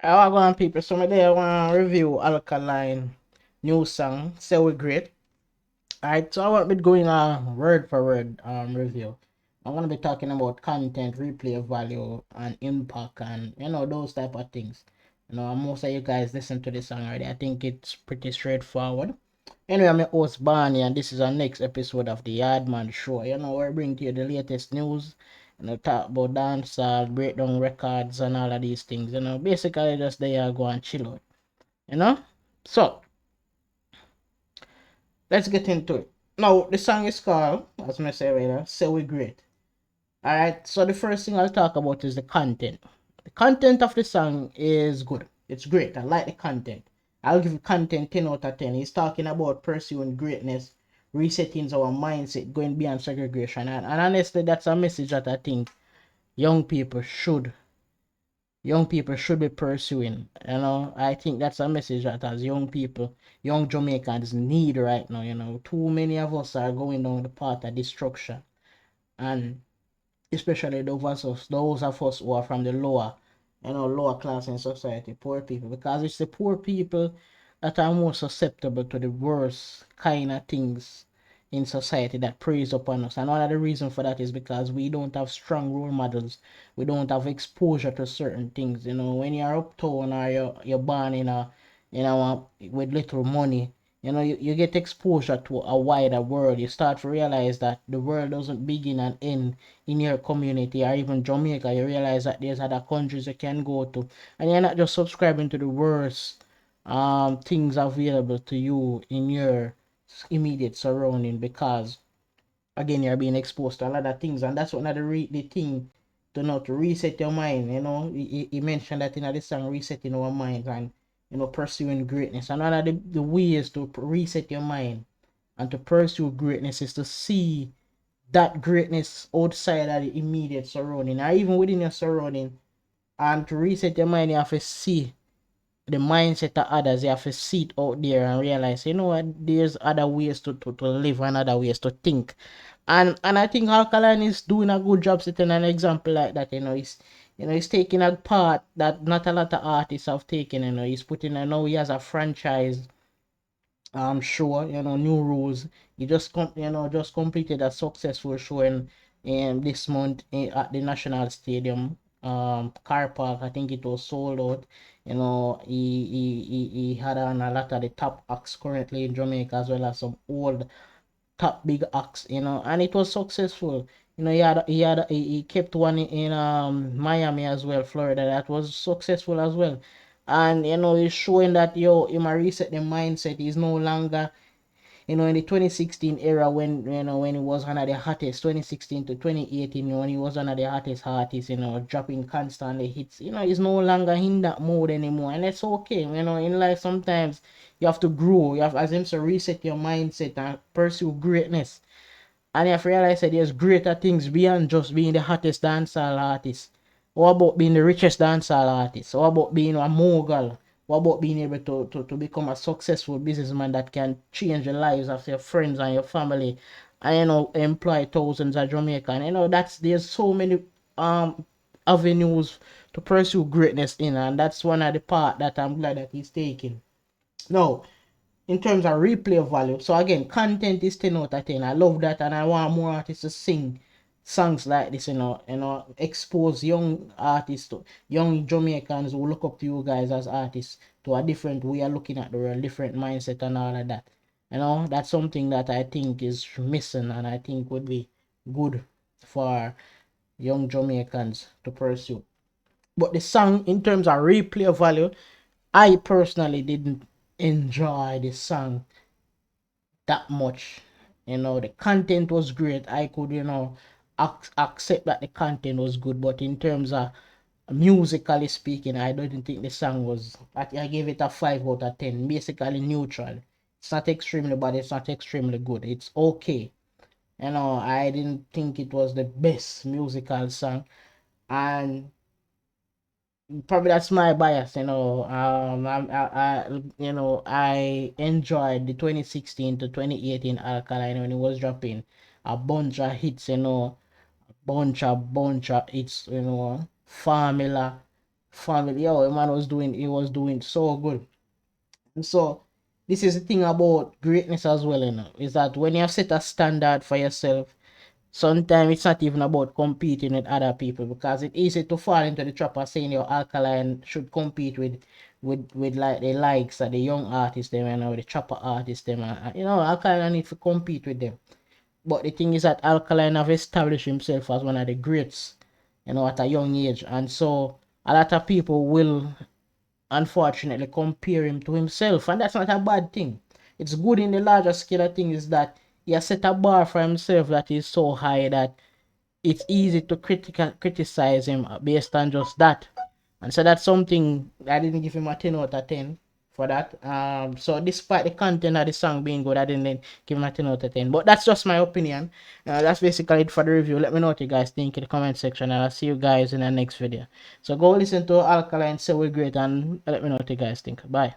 I want people. So today I want to review Alkaline new song, Say We Great. Alright, so I want to be going word for word review. I'm gonna be talking about content, replay value, and impact, and those type of things. Most of you guys listen to this song already. I think it's pretty straightforward. Anyway, I'm your host Barney, and this is our next episode of the Yaad Man Show. We bring to you the latest news. Talk about dancehall, breakdown records, and all of these things. Basically just there you go and chill out. You know. So let's get into it. Now the song is called, as I say later, "Say We Great." Alright, so the first thing I'll talk about is the content. The content of the song is good. It's great. I like the content. I'll give content 10 out of 10. He's talking about pursuing greatness, resetting our mindset, going beyond segregation. And honestly, that's a message that I think young people should be pursuing. I think that's a message that as young people, young Jamaicans need right now. Too many of us are going down the path of destruction. And especially those of us who are from the lower class in society, poor people, because it's the poor people that are more susceptible to the worst kind of things in society that preys upon us. And one of the reasons for that is because we don't have strong role models. We don't have exposure to certain things. When you're uptown or you're born with little money, you get exposure to a wider world. You start to realize that the world doesn't begin and end in your community or even Jamaica. You realize that there's other countries you can go to, and you're not just subscribing to the worst things available to you in your immediate surrounding, because again you're being exposed to a lot of things. And that's one of the thing to know, to reset your mind. He mentioned that in this song, resetting our minds, and pursuing greatness. And one of the ways to reset your mind and to pursue greatness is to see that greatness outside of the immediate surrounding, or even within your surrounding. And to reset your mind, you have to see the mindset of others. You have to see it out there and realize, there's other ways to live and other ways to think. And I think Alkaline is doing a good job setting an example like that. He's taking a part that not a lot of artists have taken. He's putting, I know he has a franchise show, new rules. He just completed a successful show in this month at the National Stadium car park. I think it was sold out. He had on a lot of the top acts currently in Jamaica, as well as some old top big acts, and it was successful. He kept one in Miami as well, Florida, that was successful as well. And he's showing that he might reset the mindset. He's no longer, in the 2016 era, when he was one of the hottest, 2016 to 2018, when he was one of the hottest artists, dropping constantly hits. He's no longer in that mode anymore, and it's okay. In life sometimes you have to grow. You have, as him say, reset your mindset and pursue greatness. And you have to realize that there's greater things beyond just being the hottest dancehall artist. What about being the richest dancehall artist? What about being a mogul? What about being able to become a successful businessman that can change the lives of your friends and your family, and employ thousands of Jamaicans? There's so many um avenues to pursue greatness in, and that's one of the part that I'm glad that he's taking. Now, in terms of replay value. So again, content is 10 out of 10. I love that, and I want more artists to sing songs like this, expose young artists, to young Jamaicans who look up to you guys as artists, to a different way of looking at the world, different mindset and all of that. That's something that I think is missing, and I think would be good for young Jamaicans to pursue. But the song, in terms of replay value, I personally didn't enjoy the song that much. The content was great. I could, accept that the content was good, but in terms of musically speaking, I don't think the song was. I gave it a 5 out of 10. Basically neutral. It's not extremely bad. It's not extremely good. It's okay. I didn't think it was the best musical song, and probably that's my bias. I enjoyed the 2016 to 2018 Alkaline when it was dropping a bunch of hits. Bunch of hits. Formula, family. Yo, the man was doing, he was doing so good. And so this is the thing about greatness as well, you know, is that when you have set a standard for yourself, sometimes it's not even about competing with other people, because it's easy to fall into the trap of saying your Alkaline should compete with like the likes of the young artists them, and the trapper artists them, you know, Alkaline need to compete with them. But the thing is that Alkaline have established himself as one of the greats, you know, at a young age. And so a lot of people will unfortunately compare him to himself. And that's not a bad thing. It's good in the larger scale of things that he has set a bar for himself that is so high that it's easy to criticize him based on just that. And so that's something I didn't give him a 10 out of 10 for that. So despite the content of the song being good, I didn't give him a 10 out of 10. But that's just my opinion. That's basically it for the review. Let me know what you guys think in the comment section, and I'll see you guys in the next video. So go listen to Alkaline, Say We're Great, and let me know what you guys think. Bye.